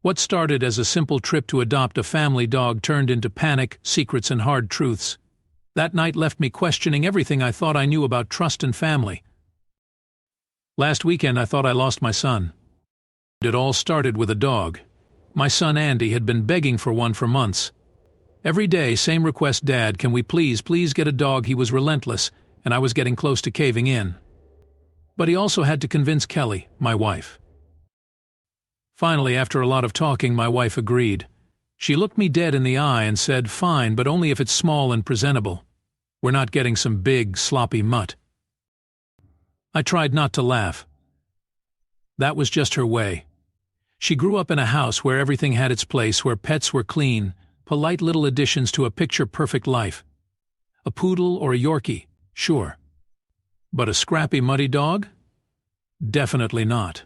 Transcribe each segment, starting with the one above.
What started as a simple trip to adopt a family dog turned into panic, secrets, and hard truths. That night left me questioning everything I thought I knew about trust and family. Last weekend I thought I lost my son. It all started with a dog. My son Andy had been begging for one for months. Every day, same request: Dad, can we please get a dog? He was relentless, and I was getting close to caving in. But he also had to convince Kelly, my wife. Finally, after a lot of talking, my wife agreed. She looked me dead in the eye and said, "Fine, but only if it's small and presentable. We're not getting some big, sloppy mutt." I tried not to laugh. That was just her way. She grew up in a house where everything had its place, where pets were clean, polite little additions to a picture-perfect life. A poodle or a Yorkie, sure. But a scrappy, muddy dog? Definitely not.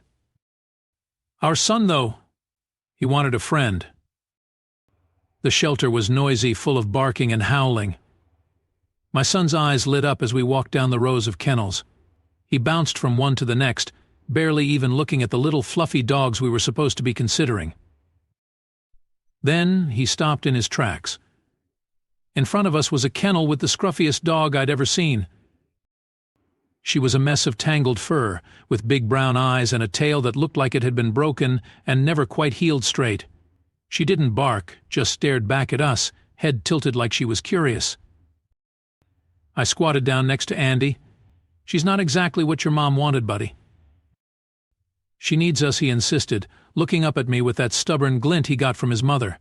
Our son, though, he wanted a friend. The shelter was noisy, full of barking and howling. My son's eyes lit up as we walked down the rows of kennels. He bounced from one to the next, barely even looking at the little fluffy dogs we were supposed to be considering. Then he stopped in his tracks. In front of us was a kennel with the scruffiest dog I'd ever seen. She was a mess of tangled fur, with big brown eyes and a tail that looked like it had been broken and never quite healed straight. She didn't bark, just stared back at us, head tilted like she was curious. I squatted down next to Andy. "She's not exactly what your mom wanted, buddy." "She needs us," he insisted, looking up at me with that stubborn glint he got from his mother.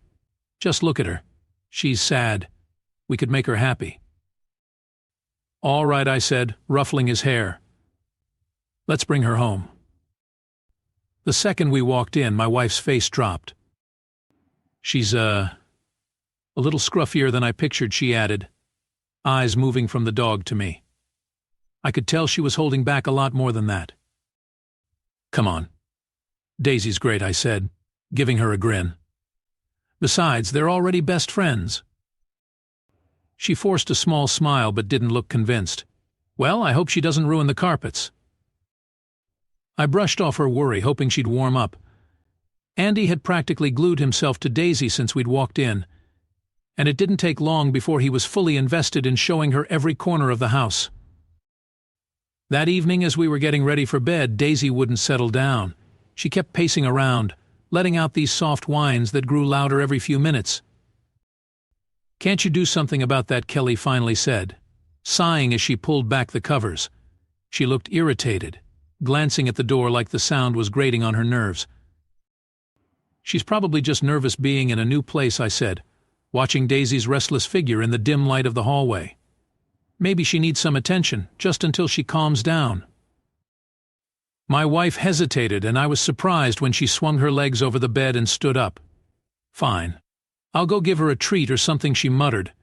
"Just look at her. She's sad. We could make her happy." "All right," I said, ruffling his hair. "Let's bring her home." The second we walked in, my wife's face dropped. "She's, a little scruffier than I pictured," she added, eyes moving from the dog to me. I could tell she was holding back a lot more than that. "Come on. Daisy's great," I said, giving her a grin. "Besides, they're already best friends." She forced a small smile but didn't look convinced. "Well, I hope she doesn't ruin the carpets." I brushed off her worry, hoping she'd warm up. Andy had practically glued himself to Daisy since we'd walked in, and it didn't take long before he was fully invested in showing her every corner of the house. That evening, as we were getting ready for bed, Daisy wouldn't settle down. She kept pacing around, letting out these soft whines that grew louder every few minutes. "Can't you do something about that?" Kelly finally said, sighing as she pulled back the covers. She looked irritated, glancing at the door like the sound was grating on her nerves. "She's probably just nervous being in a new place," I said, watching Daisy's restless figure in the dim light of the hallway. "Maybe she needs some attention, just until she calms down." My wife hesitated, and I was surprised when she swung her legs over the bed and stood up. "Fine. I'll go give her a treat or something," she muttered,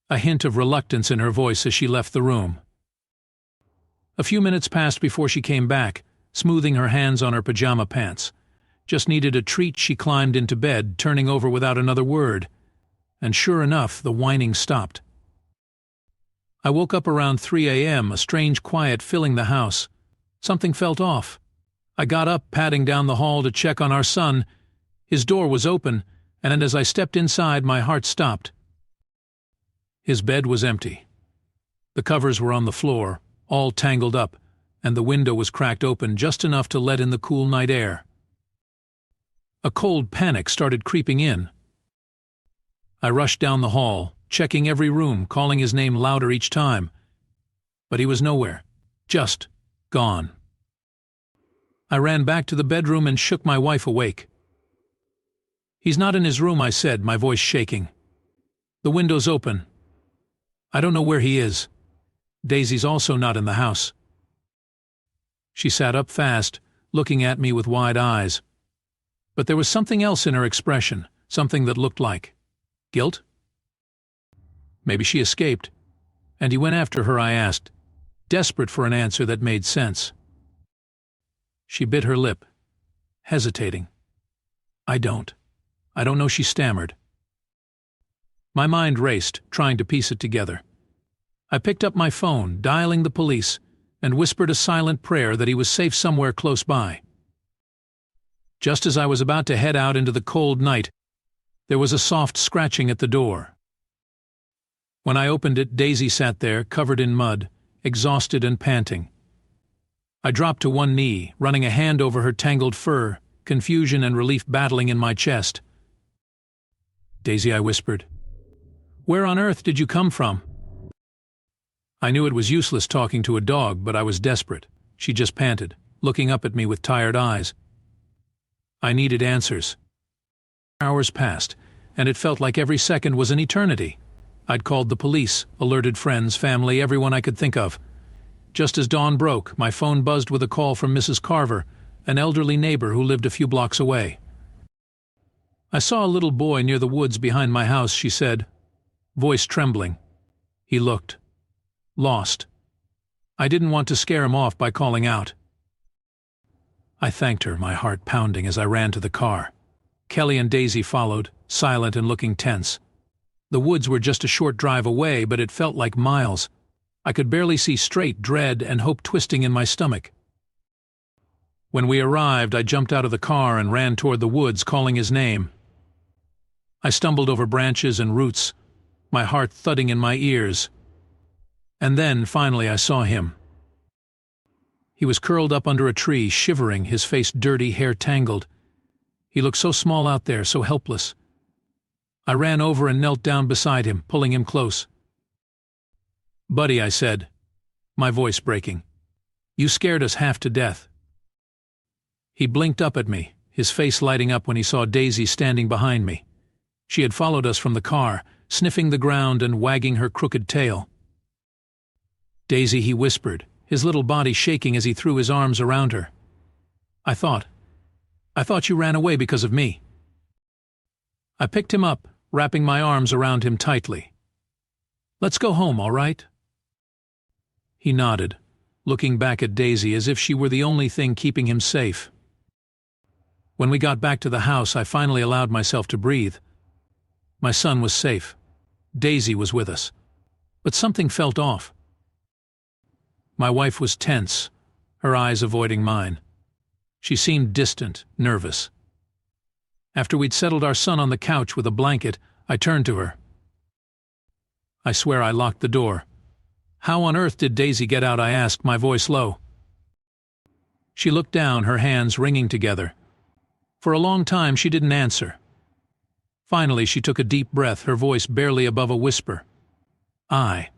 a hint of reluctance in her voice as she left the room. A few minutes passed before she came back, smoothing her hands on her pajama pants. Just needed a treat, she climbed into bed, turning over without another word. And sure enough, the whining stopped. I woke up around 3 a.m., a strange quiet filling the house. Something felt off. I got up, padding down the hall to check on our son. His door was open, and as I stepped inside, my heart stopped. His bed was empty. The covers were on the floor, all tangled up, and the window was cracked open just enough to let in the cool night air. A cold panic started creeping in. I rushed down the hall, checking every room, calling his name louder each time. But he was nowhere. Just gone. I ran back to the bedroom and shook my wife awake. "He's not in his room," I said, my voice shaking. "The window's open. I don't know where he is. Daisy's also not in the house." She sat up fast, looking at me with wide eyes. But there was something else in her expression, something that looked like guilt. "Maybe she escaped. And he went after her?" I asked, desperate for an answer that made sense. She bit her lip, hesitating. I don't know," she stammered. My mind raced, trying to piece it together. I picked up my phone, dialing the police, and whispered a silent prayer that he was safe somewhere close by. Just as I was about to head out into the cold night, there was a soft scratching at the door. When I opened it, Daisy sat there, covered in mud, exhausted and panting. I dropped to one knee, running a hand over her tangled fur, confusion and relief battling in my chest. "Daisy," I whispered, "where on earth did you come from?" I knew it was useless talking to a dog, but I was desperate. She just panted, looking up at me with tired eyes. I needed answers. Hours passed, and it felt like every second was an eternity. I'd called the police, alerted friends, family, everyone I could think of. Just as dawn broke, my phone buzzed with a call from Mrs. Carver, an elderly neighbor who lived a few blocks away. "I saw a little boy near the woods behind my house," she said, voice trembling. He looked lost. I didn't want to scare him off by calling out. I thanked her, my heart pounding as I ran to the car. Kelly and Daisy followed, silent and looking tense. The woods were just a short drive away, but it felt like miles. I could barely see straight, dread and hope twisting in my stomach. When we arrived, I jumped out of the car and ran toward the woods, calling his name. I stumbled over branches and roots, my heart thudding in my ears. And then, finally, I saw him. He was curled up under a tree, shivering, his face dirty, hair tangled. He looked so small out there, so helpless. I ran over and knelt down beside him, pulling him close. "Buddy," I said, my voice breaking, "you scared us half to death." He blinked up at me, his face lighting up when he saw Daisy standing behind me. She had followed us from the car, sniffing the ground and wagging her crooked tail. "Daisy," he whispered, his little body shaking as he threw his arms around her. I thought you ran away because of me." I picked him up, wrapping my arms around him tightly. "Let's go home, all right?" He nodded, looking back at Daisy as if she were the only thing keeping him safe. When we got back to the house, I finally allowed myself to breathe. My son was safe. Daisy was with us. But something felt off. My wife was tense, her eyes avoiding mine. She seemed distant, nervous. After we'd settled our son on the couch with a blanket, I turned to her. I swear I locked the door. "How on earth did Daisy get out?" I asked, my voice low. She looked down, her hands wringing together. For a long time she didn't answer. Finally she took a deep breath, her voice barely above a whisper. I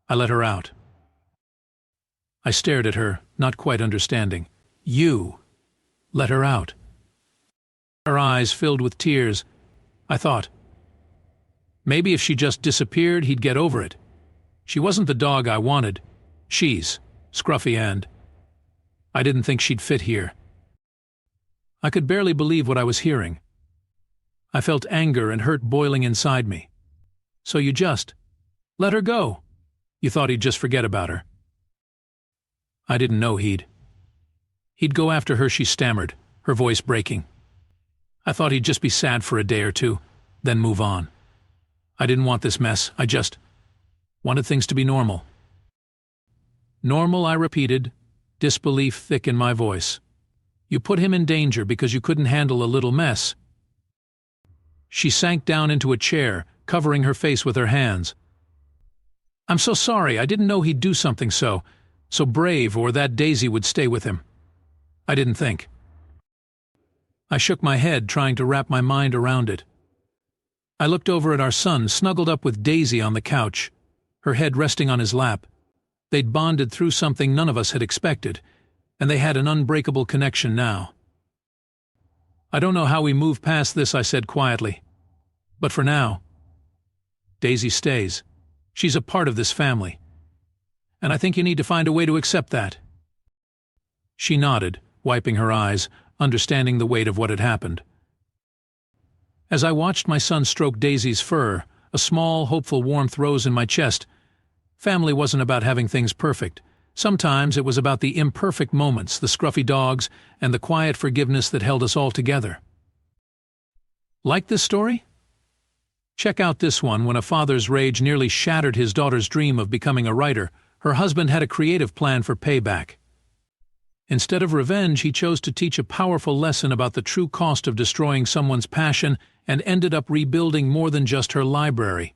let her out." I stared at her, not quite understanding. "You let her out?" Her eyes filled with tears. I thought, maybe if she just disappeared, he'd get over it. She wasn't the dog I wanted. She's scruffy and I didn't think she'd fit here. I could barely believe what I was hearing. I felt anger and hurt boiling inside me. "So you just let her go? You thought he'd just forget about her?" I didn't know he'd go after her, she stammered, her voice breaking. "I thought he'd just be sad for a day or two, then move on. I didn't want this mess. I just wanted things to be normal." "Normal," I repeated, disbelief thick in my voice. "You put him in danger because you couldn't handle a little mess." She sank down into a chair, covering her face with her hands. "I'm so sorry. I didn't know he'd do something so brave, or that Daisy would stay with him. I didn't think." I shook my head, trying to wrap my mind around it. I looked over at our son, snuggled up with Daisy on the couch, her head resting on his lap. They'd bonded through something none of us had expected, and they had an unbreakable connection now. "I don't know how we move past this," I said quietly. "But for now, Daisy stays. She's a part of this family. And I think you need to find a way to accept that." She nodded, wiping her eyes, understanding the weight of what had happened. As I watched my son stroke Daisy's fur, a small, hopeful warmth rose in my chest. Family wasn't about having things perfect. Sometimes it was about the imperfect moments, the scruffy dogs, and the quiet forgiveness that held us all together. Like this story? Check out this one. When a father's rage nearly shattered his daughter's dream of becoming a writer, her husband had a creative plan for payback. Instead of revenge, he chose to teach a powerful lesson about the true cost of destroying someone's passion and ended up rebuilding more than just her library.